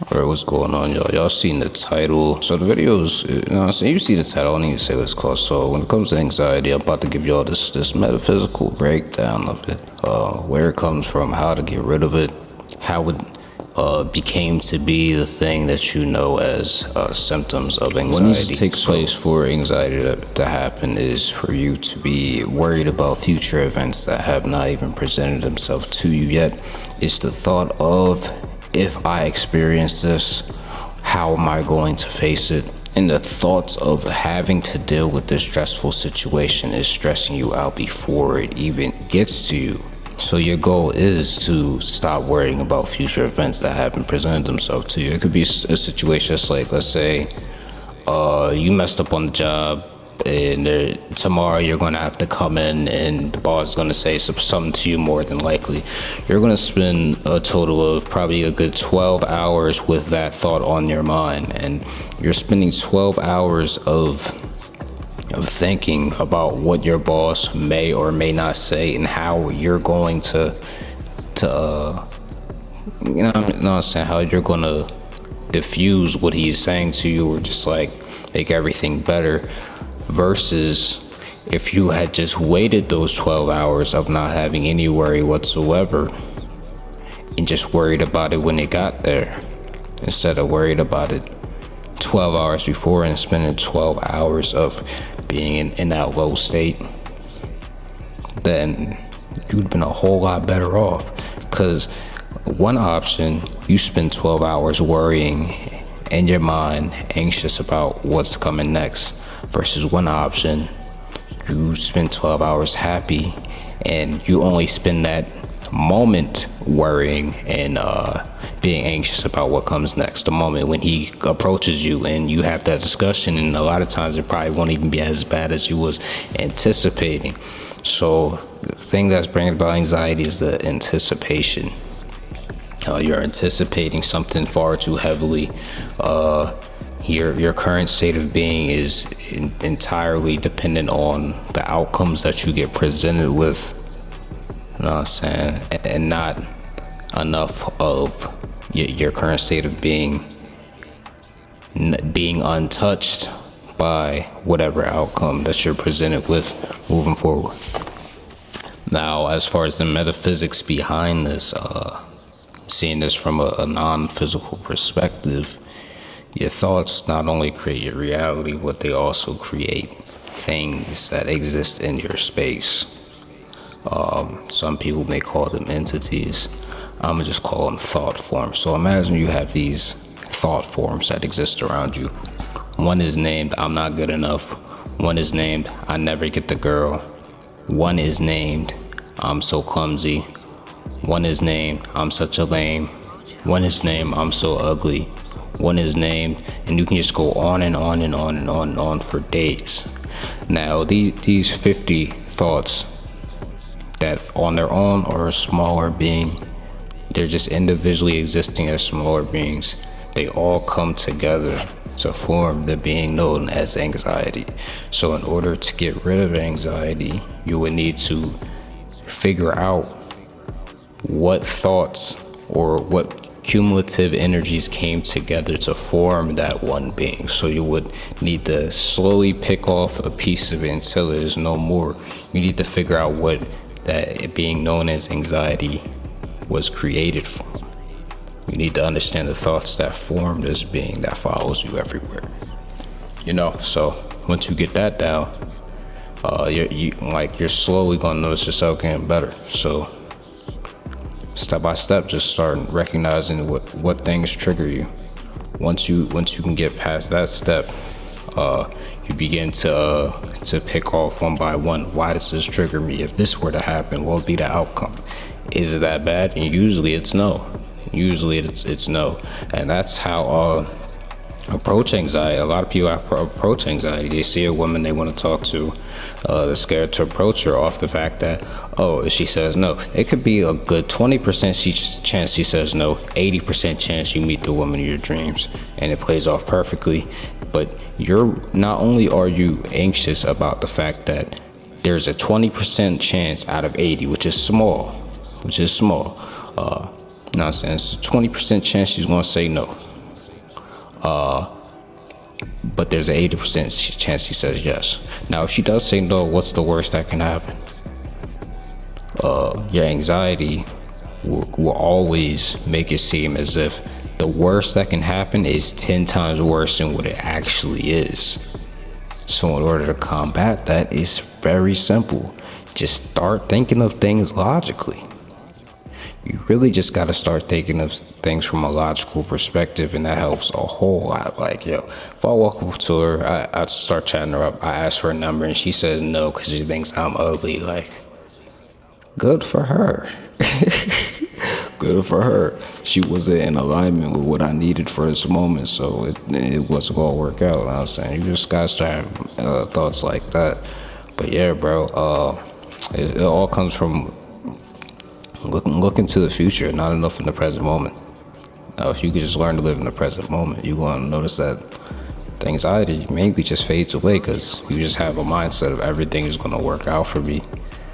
Alright, what's going on, y'all? Y'all seen the title. So the videos, you know what I'm saying? You see the title, I don't need to say what it's called. So when it comes to anxiety, I'm about to give y'all this metaphysical breakdown of it. Where it comes from, how to get rid of it, how it became to be the thing that you know as symptoms of anxiety. What needs to take place for anxiety to happen is for you to be worried about future events that have not even presented themselves to you yet. It's the thought of, if I experience this, how am I going to face it? And the thoughts of having to deal with this stressful situation is stressing you out before it even gets to you. So your goal is to stop worrying about future events that haven't presented themselves to you. It could be a situation that's like, let's say, you messed up on the job, and tomorrow you're going to have to come in and the boss is going to say something to you. More than likely you're going to spend a total of probably a good 12 hours with that thought on your mind, and you're spending 12 hours of thinking about what your boss may or may not say and how you're going to you know what I'm saying, how you're going to diffuse what he's saying to you, or just like make everything better. Versus if you had just waited those 12 hours of not having any worry whatsoever and just worried about it when it got there, instead of worried about it 12 hours before and spending 12 hours of being in that low state, then you'd have been a whole lot better off. Because one option, you spend 12 hours worrying in your mind, anxious about what's coming next, versus one option, you spend 12 hours happy and you only spend that moment worrying and being anxious about what comes next. The moment when he approaches you and you have that discussion, and a lot of times it probably won't even be as bad as you was anticipating. So the thing that's bringing about anxiety is the anticipation. You're anticipating something far too heavily. Your current state of being is entirely dependent on the outcomes that you get presented with. You know what I'm saying? And not enough of your current state of being untouched by whatever outcome that you're presented with moving forward. Now, as far as the metaphysics behind this, seeing this from a non-physical perspective, your thoughts not only create your reality, but they also create things that exist in your space. Some people may call them entities. I'm gonna just call them thought forms. So imagine you have these thought forms that exist around you. One is named, I'm not good enough. One is named, I never get the girl. One is named, I'm so clumsy. One is named, I'm such a lame. One is named, I'm so ugly. One is named, and you can just go on and on and on and on and on for days. Now, these 50 thoughts that on their own are a smaller being, they're just individually existing as smaller beings. They all come together to form the being known as anxiety. So in order to get rid of anxiety, you would need to figure out what thoughts or what cumulative energies came together to form that one being. So you would need to slowly pick off a piece of it until there's no more. You need to figure out what that being known as anxiety was created from. You need to understand the thoughts that form this being that follows you everywhere. You know, so once you get that down, you're slowly gonna notice yourself getting better. So step by step, just start recognizing what things trigger you. Once you can get past that step, you begin to pick off one by one. Why does this trigger me? If this were to happen, what would be the outcome? Is it that bad? And usually it's no. Usually it's no. And that's how approach anxiety. A lot of people approach anxiety. They see a woman they want to talk to, they're scared to approach her off the fact that, oh, if she says no, it could be a good 20% chance she says no, 80% chance you meet the woman of your dreams, and it plays off perfectly. But not only are you anxious about the fact that there's a 20% chance out of 80, which is small. Nonsense. 20% chance she's gonna say no. but there's an 80% chance he says yes. Now, if she does say no, what's the worst that can happen? Your anxiety will always make it seem as if the worst that can happen is 10 times worse than what it actually is. So in order to combat that, it's very simple. Just start thinking of things logically. You really just got to start thinking of things from a logical perspective, and that helps a whole lot. Like, yo, if I walk up to her, I start chatting her up, I ask for a number, and she says no because she thinks I'm ugly. Like, good for her. Good for her. She wasn't in alignment with what I needed for this moment, so it wasn't going to work out. You know what I'm saying? You just got to start having thoughts like that. But yeah, bro, it all comes from looking to the future, not enough in the present moment. Now, if you could just learn to live in the present moment, you're going to notice that the anxiety maybe just fades away because you just have a mindset of everything is going to work out for me.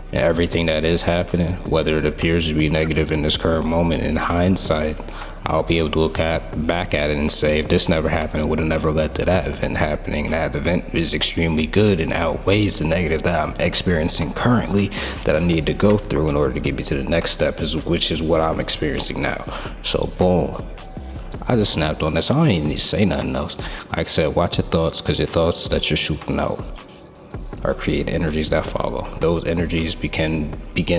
And everything that is happening, whether it appears to be negative in this current moment, in hindsight, I'll be able to look back at it and say, if this never happened, it would have never led to that event happening. That event is extremely good and outweighs the negative that I'm experiencing currently that I need to go through in order to get me to the next step, which is what I'm experiencing now. So, boom. I just snapped on this. I don't even need to say nothing else. Like I said, watch your thoughts, because your thoughts that you're shooting out or create energies that follow. Those energies begin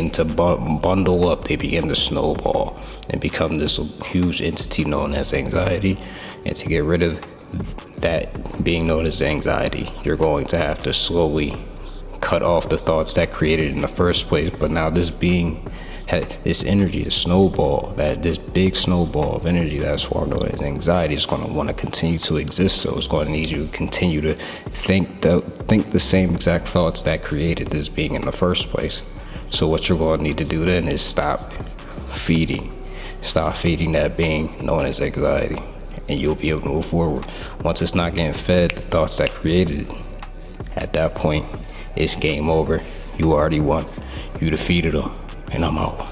to bundle up. They begin to snowball and become this huge entity known as anxiety. And to get rid of that being known as anxiety, you're going to have to slowly cut off the thoughts that created it in the first place. But now this being had this energy, a snowball, that this big snowball of energy that's formed with anxiety is going to want to continue to exist. So it's going to need you to continue to think the same exact thoughts that created this being in the first place. So what you're going to need to do then is stop feeding that being known as anxiety, and you'll be able to move forward. Once it's not getting fed the thoughts that created it, at that point it's game over. You already won. You defeated them. And I'm out.